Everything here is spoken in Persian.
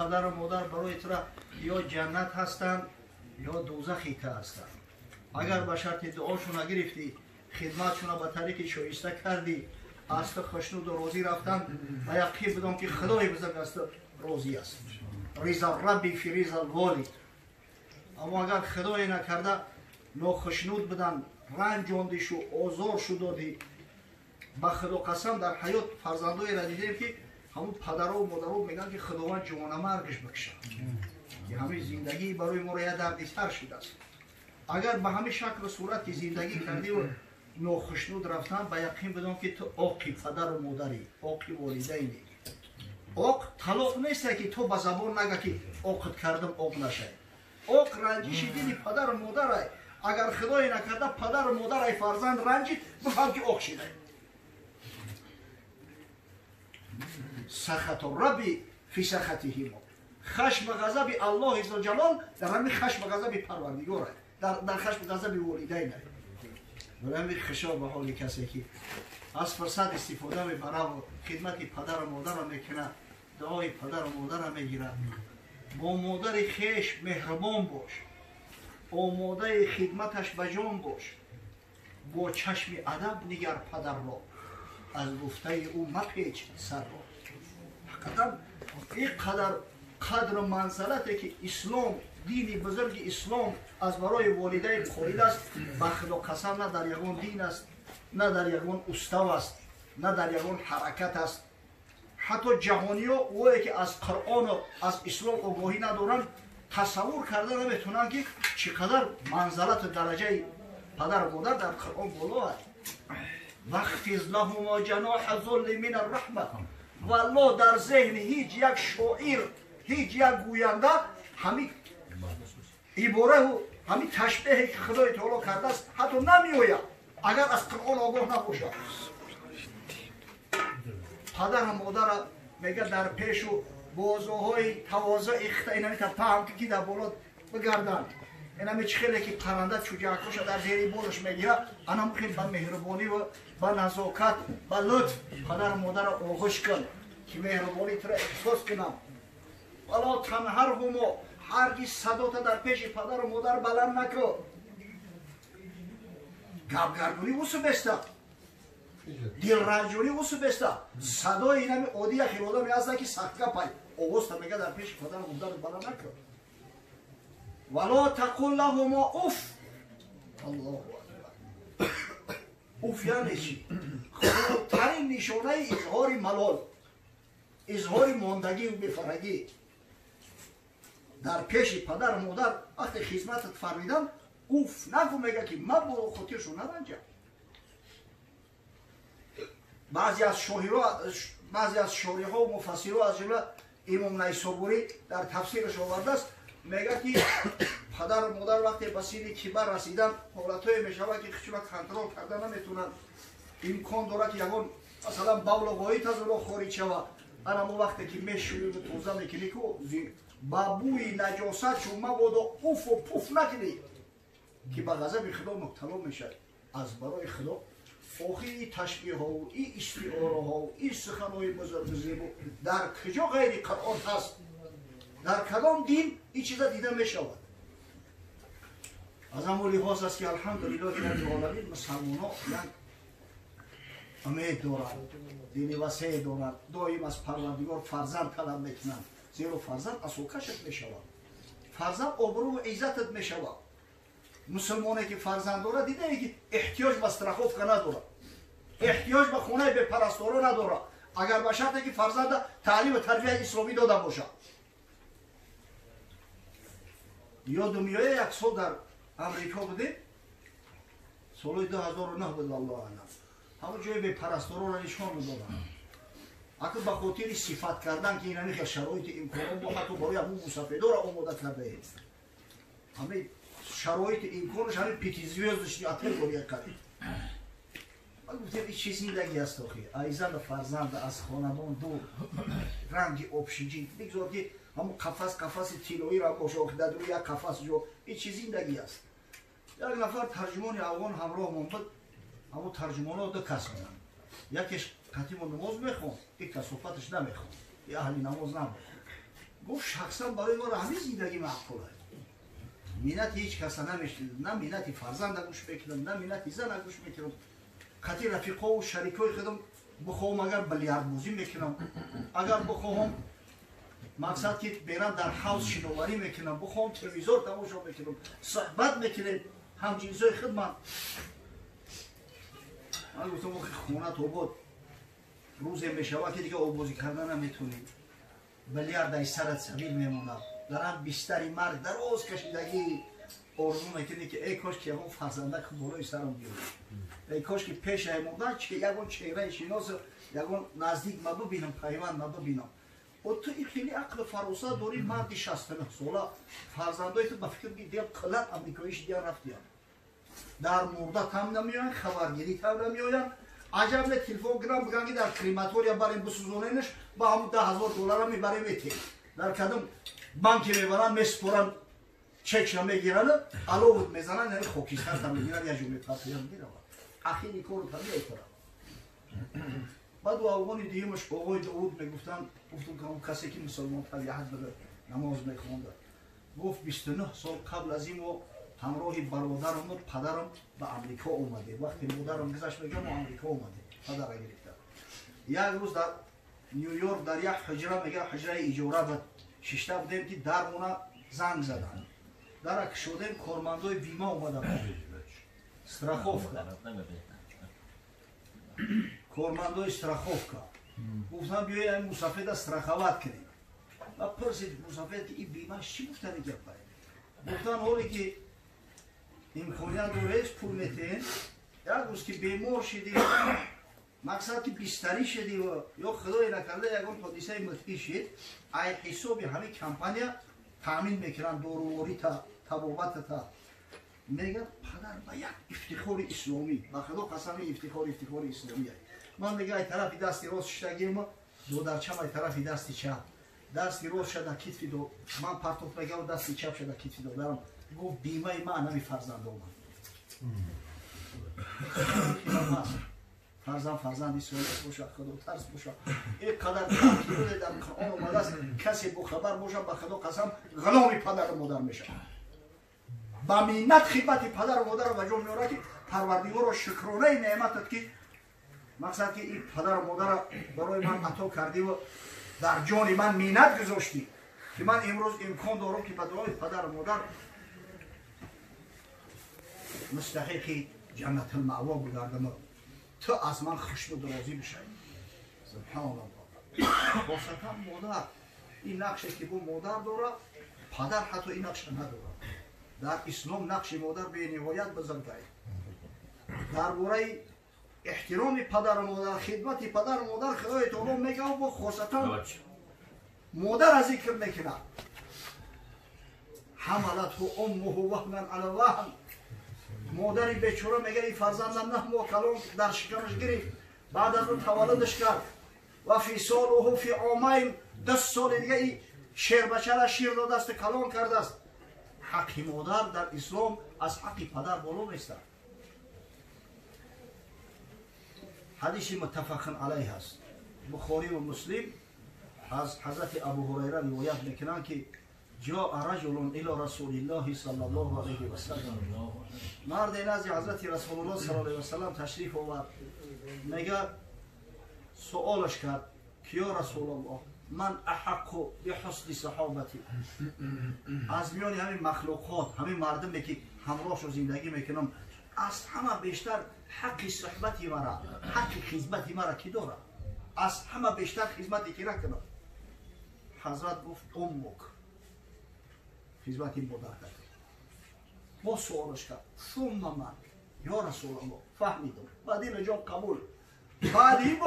پدر و مادر برای تو یا جنت هستند یا دوزخی ته هستند. اگر به شرط دعاشون نگرفتی، خدمتشون به طریق شایسته کردی، از تو خشنود و راضی رفتن، و یقین بدان که خدای بزرگ از تو راضی است. رضا ربی فی رضا الوالد. اما اگر خدای نکرده ناخشنود بدن، رنجاندی شو، آزار شو دادی، به خدا قسم در حیات فرزندای را دیدیم که همون پدر و مادر میگن که خداوند جوان مرگش بکشه که همه زندگی برای ما را دردسر شده است. اگر به همه شکل و صورت که زندگی کردی و ناخشنود رفتن، به یقین بدان که تو عاقی پدر و مادری، عاقی والدینی. عاق طلاق نیست که تو به زبان نگه که عاقت کردم عاق نشه. عاق رنجش دل پدر و مادر. اگر خدای نکرده پدر و مادر فرزند رنجید، بفهم که عاق شده. سخط ربی فی سخطهم. خشم و غضب الله عزوجلال در همین خشم و غضب پروردگار است، در خشم و غضب والدین است. در همین خشاب به حال کسی که از فرصت استفاده میبره و خدمت پدر و مادر را میکنه، دعای پدر و مادر را میگیره، با مادر خویش مهربان باش، آماده خدمتش به جان باش، با چشم ادب نگر پدر را، از گفته او مپیچ سر را. حقیقتا اینقدر قدر و منزلتی که اسلام، دین بزرگ اسلام از برای والدین خورید است، به خدا قسم نه در یگان دین است، نه در یگان استو است، نه در یگان حرکت است. حتی جهانی ها اوایی که از قرآن و از اسلام آگاهی ندارن، تصور کرده نمیتونن که چقدر منزلت و درجه پدر و مادر در قرآن بالا است. واخفض لهما جناح الذل من الرحمه. والله در ذهن هیچ یک شاعر، هیچ یک گوینده همین عباره و همین تشبیه که خدای تعالی کرده است حتی نمیآید اگر از قرآن آگاه نباشه. پدر و مادر میگه در پیش و بازوهای تواضع اخته اینمی که پهم که در بالا بگردن، اینمی چخیلی که پرنده چوجکش در زیر بازش میگیره، انا مخیم به مهربانی و به نزاکت به لطف پدر و مادر آغوش کن که مهربانی تو را احساس کنم. ولا تنهرهما، هرگز صدات در پیش پدر و مادر بلند نکن. گپگردونی اوسو بسته، دل رنجونی اوسو بسته. صدای اینمی عادی خیلی آدمی هستن که سخت گپای آواز تا میگه در پیش پدر و مادر بلند نکن. ولا تقل لهما اف. الله اکبر. اف یعنی چی؟ خودترین نشانه اظهار ملال، اظهار ماندگی و بفرگی در پیش پدر و مادر وقتی خدمتت فرمیدن اوف نگو، میگه که من برو خاطرشو نرنجم. بعضی از شارح‌ها و مفسرها از جمله امام نیسابوری در تفسیرش آورده است، میگه که پدر و مادر وقتی به سن کبر رسیدن حالتهای میشود که خودشون کنترل کردن نمیتونن. امکان داره که یگان مثلا بول و غایط از اونها خارج شود. اما وقتی که میشوی و توزه میکنی که با بوی نجاست شما مبادا اوف و پوف نکنی که به غضب خدا مبتلا میشه. از برای خدا آخی این تشبیه ها و این استعاره ها و این سخنهای بزرگ زیبا در کجا غیر قرآن هست؟ در کدام دین این چیزا دیده میشود؟ از همون لحاظ است که الحمدلله رب العالمین مسلمان ها امید دارند، دین وسیع دارند، دایم از پروردگار فرزند طلب میکنند، زیرا فرزند اسوکشت میشود، فرزند آبرو و عزتت میشود. مسلمانی که فرزند داره دیده ای که احتیاج به استراحت نداره، احتیاج به خانه به پرستارا نداره، اگر به شرطی که فرزند تعلیم و تربیت اسلامی داده باشه. یادم میاد یک سال در امریکا بودیم، سال 2009 بود والله اعلم، همون جای به پرستارا را نشان میدادن. اگر به خاطر صفت کردن که اینمی که شرایط امکانات با حتی برای همون مسافرها را آماده کرده اید، همه شرایط امکانش همه پیتیزیوز داشتی اتل باید کردید. من گفتم این چه زندگی است آخی؟ ایزن فرزند از خاندان دور، رنگ آبشیجی بگذار که همون قفس تیلویی را باشه که در روی یک قفس جو، این چه زندگی است؟ یک نفر ترجمان افغان همراه من بود، همون ترجمان ها دو کس بودن، یکیش خطیب و نماز میخوند، یک کسافتش نمیخوند، یک اهلی نماز نبود. گفت شخصا برای ما همین زندگی معقوله. مینت هیچ کس نمیشنید، نه مینت فرزند گوش میکنم، نه مینت زن گوش میکنم. خاطر رفیقا و شریکای خودم بخوام اگر بلیارد بازی میکنم، اگر بخوام مقصد که برم در حوض شنواری میکنم، بخوام تلویزیون تماشا میکنم، صحبت میکنم همجنسای خود من گفتم خونه تو بود روز میشوه که دیگه آبازی کردن نمیتونی، بلیارد ای سرت سبیل میمونه، دارم بیشتری مرگ دراز کشیدگی آرزو میکنی که ای کاش که یکون فرزنده که بالای سرم بیاره، ای کاش که پیش ای مردن یکون چهره شناس یکون نزدیک ما ببینم، پیوند ما ببینم. و تو این خیلی عقل فروسا داری، مردی 69 ساله فرزندای تو به فکر دیگه کلت امریکاییش دیگه رفتیم در مرده تم نمیان، خبرگیری تم نمیان. عجب نه تلفن گرام بگن که در کریماتوریا بریم بسوزونینش با هم $10,000 میبریم ایتی در کدوم بانکی میبرن میسپرن چک میگیرن الو میزنن یعنی خوکیستر تم میگیرن یا جمعه پرتیم میگیرن اخیری کارو تم میکنن. بعد و اوانی دیگه‌مش آقای داود میگفتن، گفتم که اون کسی که مسلمان طبیعت بده نماز میخونده، گفت 29 سال قبل از این و همراه برادرم و پدرم به آمریکا اومده. وقتی مادرم گذشت میگم آمریکا اومده، پدر گرفته. یک روز در نیویورک در یک حجره، میگه حجره اجاره بود، ششته بودیم که درمونه زنگ زدن، درک شدیم کارمندای بیمه اومده استراخوفکا، کارمندای استراخوفکا گفتن بیاید این مسافر استراخوات کنیم. و پرسید مسافر که این بیمه چی گفتن گپ باید؟ گفتن حالی که امکانیت دوریش پول میتین، یک روز که بیمار شدی مقصد که بستری شدی و یا خدای نکرده یکون حادثه مطفی شد، ای حسابی همین کمپانیا تامین میکنن دورواری تا طبابت تا. میگن پدر با یک افتخار اسلامی، با خدا قسم افتخار اسلامی هست. من میگه ای طرفی دستی راست شدگیم دو در چم، ای طرفی دستی چپ، دستی راست شده کتفی دو، من پرتوف میگه و دستی چپ شده کتفی دو دارم. گفت بیمه من نمی فرزند اومد. فرزند اسرائیل باشه، خدا ترس باشه. یک قدر تاکید در قرآن اومده است کسی با خبر باشه به خدا قسم غلام پدر و مادر میشه. با منت خدمت پدر و مادر و جان میاره که پروردگار و شکرانه نعمتت که مقصد که این پدر و مادر برای من عطا کردی و در جان من منت گذاشتی که من امروز امکان دارم که به دعای پدر و مادر مستحقی جنت المأوا بگردم، تو از من خشم و درازی بشه. سبحان الله. خاصتا مادر این نقشه که با مادر داره، پدر حتی این نقشه نداره. در اسلام نقش مادر به نهایت بزرگه. درباره احترام پدر و مادر، خدمت پدر و مادر خدای تعالی میگه و خاصتا مادر از ذکر میکنه. حملته امه وهنا علی وهن، مادری بیچاره میگه این فرزندم 9 ماه کلان در شکمش گرفت، بعد از اون تولدش کرد و فی ساله فی عامین 10 سال دیگه این شیر بچه را شیر داده است کلان کرده است. حق مادر در اسلام از حق پدر بالا نیست. حدیث متفق علیه است، بخاری و مسلم از حضرت ابو هریره روایت میکنند که جاء رجل الى رسول الله صلی الله علیه و سلم، مرد نزد حضرت رسول الله صلی الله علیه و سلم تشریف آورد، میگه سوالش کرد که یا رسول الله من احق بحسن صحابتی، از میان همین مخلوقات همین مردمی که همراهش زندگی میکنم از همه بیشتر حق صحبتی مرا، حق خدمتی مرا کی داره؟ از همه بیشتر خدمتی کی نکنم؟ حضرت گفت امک، خدمتی مادر کرد. با سوالش کرد ثم من، یا رسول الله فهمیدم بعد این جان قبول بعدی